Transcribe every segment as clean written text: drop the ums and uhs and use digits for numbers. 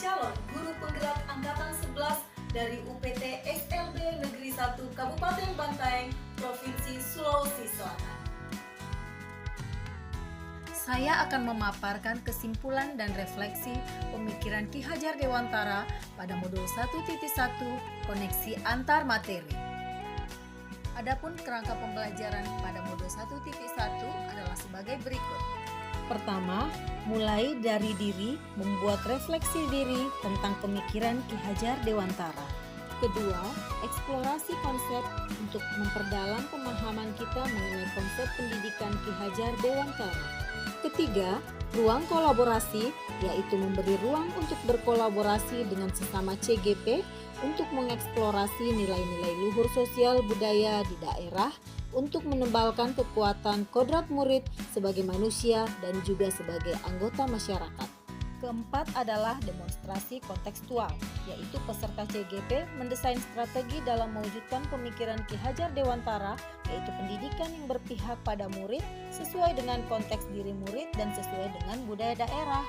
calon guru penggerak Angkatan 11 dari UPT SLB Negeri 1 Kabupaten Bantaeng, Provinsi Sulawesi Selatan. Saya akan memaparkan kesimpulan dan refleksi pemikiran Ki Hajar Dewantara pada modul 1.1 koneksi antar materi. Adapun kerangka pembelajaran pada modul 1.1 adalah sebagai berikut. Pertama, mulai dari diri, membuat refleksi diri tentang pemikiran Ki Hajar Dewantara. Kedua, eksplorasi konsep untuk memperdalam pemahaman kita mengenai konsep pendidikan Ki Hajar Dewantara. Ketiga, ruang kolaborasi, yaitu memberi ruang untuk berkolaborasi dengan sesama CGP untuk mengeksplorasi nilai-nilai luhur sosial budaya di daerah untuk menebalkan kekuatan kodrat murid sebagai manusia dan juga sebagai anggota masyarakat. Keempat adalah demonstrasi kontekstual, yaitu peserta CGP mendesain strategi dalam mewujudkan pemikiran Ki Hajar Dewantara, yaitu pendidikan yang berpihak pada murid sesuai dengan konteks diri murid dan sesuai dengan budaya daerah.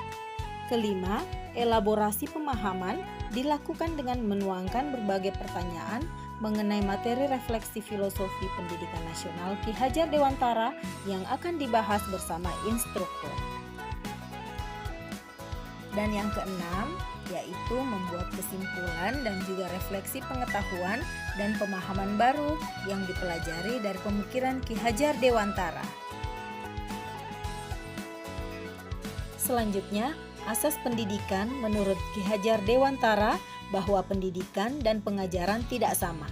Kelima, elaborasi pemahaman dilakukan dengan menuangkan berbagai pertanyaan mengenai materi refleksi filosofi pendidikan nasional Ki Hajar Dewantara yang akan dibahas bersama instruktur. Dan yang keenam, yaitu membuat kesimpulan dan juga refleksi pengetahuan dan pemahaman baru yang dipelajari dari pemikiran Ki Hajar Dewantara. Selanjutnya, asas pendidikan menurut Ki Hajar Dewantara bahwa pendidikan dan pengajaran tidak sama.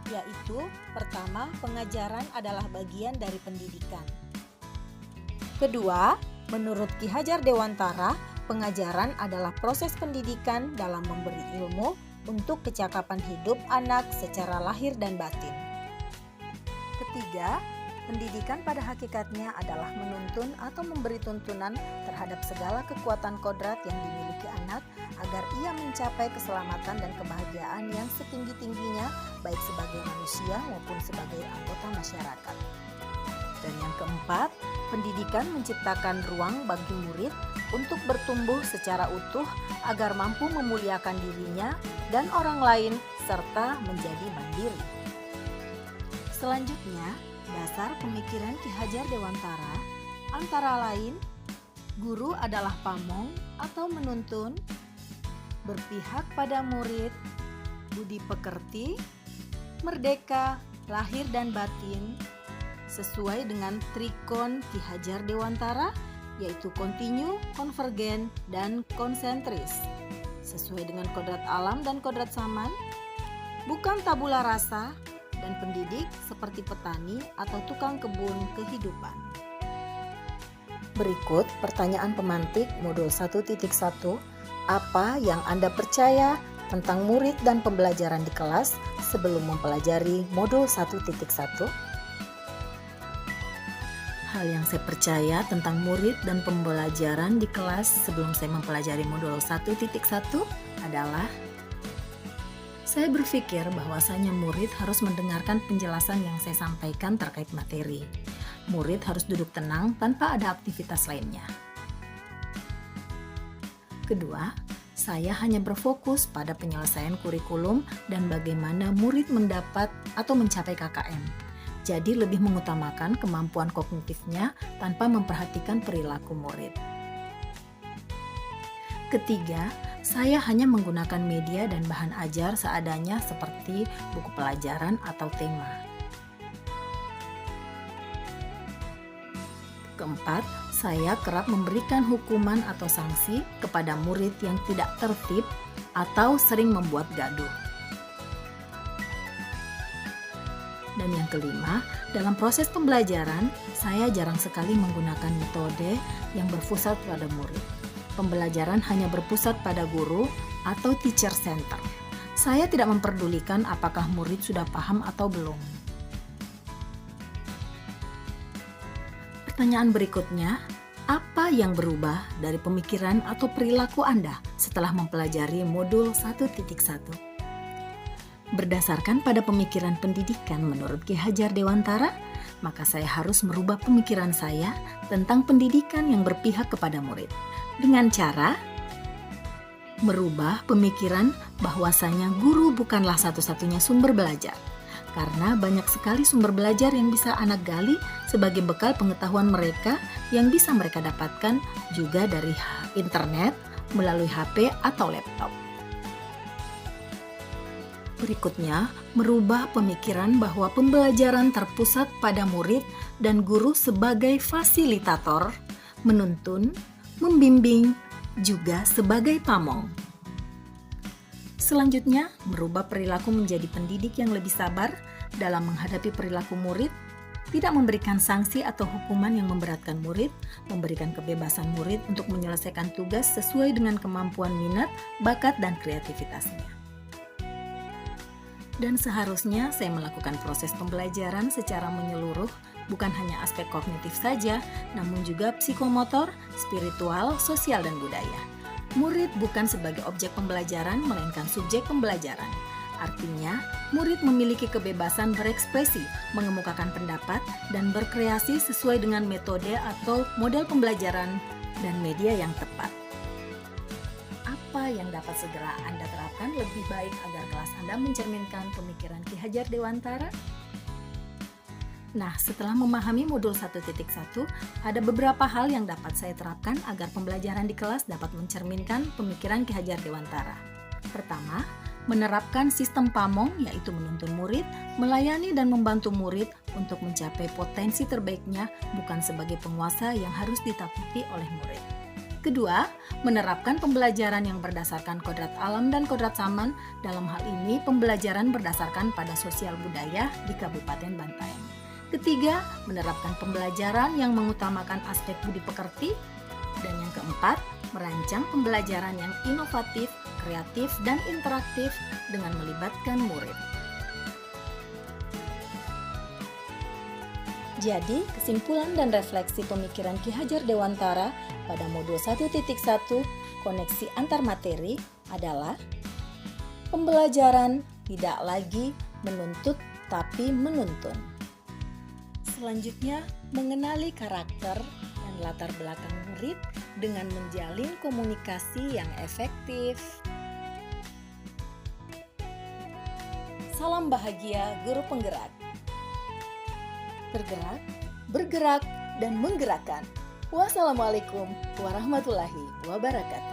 Yaitu, pertama, pengajaran adalah bagian dari pendidikan. Kedua, menurut Ki Hajar Dewantara, pengajaran adalah proses pendidikan dalam memberi ilmu untuk kecakapan hidup anak secara lahir dan batin. Ketiga, pendidikan pada hakikatnya adalah menuntun atau memberi tuntunan terhadap segala kekuatan kodrat yang dimiliki anak agar ia mencapai keselamatan dan kebahagiaan yang setinggi-tingginya baik sebagai manusia maupun sebagai anggota masyarakat. Dan yang keempat, pendidikan menciptakan ruang bagi murid untuk bertumbuh secara utuh agar mampu memuliakan dirinya dan orang lain serta menjadi mandiri. Selanjutnya, dasar pemikiran Ki Hajar Dewantara antara lain, guru adalah pamong atau menuntun, berpihak pada murid, budi pekerti, merdeka, lahir dan batin, sesuai dengan trikon Ki Hajar Dewantara, yaitu kontinu, konvergen, dan konsentris, sesuai dengan kodrat alam dan kodrat zaman, bukan tabula rasa, dan pendidik seperti petani atau tukang kebun kehidupan. Berikut pertanyaan pemantik modul 1.1, apa yang Anda percaya tentang murid dan pembelajaran di kelas sebelum mempelajari modul 1.1? Hal yang saya percaya tentang murid dan pembelajaran di kelas sebelum saya mempelajari modul 1.1 adalah saya berpikir bahwasanya murid harus mendengarkan penjelasan yang saya sampaikan terkait materi. Murid harus duduk tenang tanpa ada aktivitas lainnya. Kedua, saya hanya berfokus pada penyelesaian kurikulum dan bagaimana murid mendapat atau mencapai KKM. Jadi lebih mengutamakan kemampuan kognitifnya tanpa memperhatikan perilaku murid. Ketiga, saya hanya menggunakan media dan bahan ajar seadanya seperti buku pelajaran atau tema. Keempat, saya kerap memberikan hukuman atau sanksi kepada murid yang tidak tertib atau sering membuat gaduh. Dan yang kelima, dalam proses pembelajaran, saya jarang sekali menggunakan metode yang berpusat pada murid. Pembelajaran hanya berpusat pada guru atau teacher center. Saya tidak memperdulikan apakah murid sudah paham atau belum. Pertanyaan berikutnya, apa yang berubah dari pemikiran atau perilaku Anda setelah mempelajari modul 1.1? Berdasarkan pada pemikiran pendidikan menurut Ki Hajar Dewantara, maka saya harus merubah pemikiran saya tentang pendidikan yang berpihak kepada murid. dengan cara merubah pemikiran bahwasanya guru bukanlah satu-satunya sumber belajar. Karena banyak sekali sumber belajar yang bisa anak gali sebagai bekal pengetahuan mereka yang bisa mereka dapatkan juga dari internet, melalui HP atau laptop. Berikutnya, merubah pemikiran bahwa pembelajaran terpusat pada murid dan guru sebagai fasilitator, menuntun, membimbing, juga sebagai pamong. Selanjutnya, merubah perilaku menjadi pendidik yang lebih sabar dalam menghadapi perilaku murid, tidak memberikan sanksi atau hukuman yang memberatkan murid, memberikan kebebasan murid untuk menyelesaikan tugas sesuai dengan kemampuan minat, bakat, dan kreativitasnya. Dan seharusnya saya melakukan proses pembelajaran secara menyeluruh, bukan hanya aspek kognitif saja, namun juga psikomotor, spiritual, sosial, dan budaya. Murid bukan sebagai objek pembelajaran, melainkan subjek pembelajaran. Artinya, murid memiliki kebebasan berekspresi, mengemukakan pendapat, dan berkreasi sesuai dengan metode atau model pembelajaran dan media yang tepat. Apa yang dapat segera Anda terapkan lebih baik agar kelas Anda mencerminkan pemikiran Ki Hajar Dewantara? Nah, setelah memahami modul 1.1, ada beberapa hal yang dapat saya terapkan agar pembelajaran di kelas dapat mencerminkan pemikiran Ki Hajar Dewantara. Pertama, menerapkan sistem pamong, yaitu menuntun murid, melayani dan membantu murid untuk mencapai potensi terbaiknya, bukan sebagai penguasa yang harus ditakuti oleh murid. Kedua, menerapkan pembelajaran yang berdasarkan kodrat alam dan kodrat zaman, dalam hal ini pembelajaran berdasarkan pada sosial budaya di Kabupaten Bantaeng. Ketiga, menerapkan pembelajaran yang mengutamakan aspek budi pekerti. Dan yang keempat, merancang pembelajaran yang inovatif, kreatif, dan interaktif dengan melibatkan murid. Jadi, kesimpulan dan refleksi pemikiran Ki Hajar Dewantara pada modul 1.1 koneksi antar materi adalah pembelajaran tidak lagi menuntut tapi menuntun. Selanjutnya, mengenali karakter dan latar belakang murid dengan menjalin komunikasi yang efektif. Salam bahagia guru penggerak. Bergerak, bergerak, dan menggerakkan. Wassalamualaikum warahmatullahi wabarakatuh.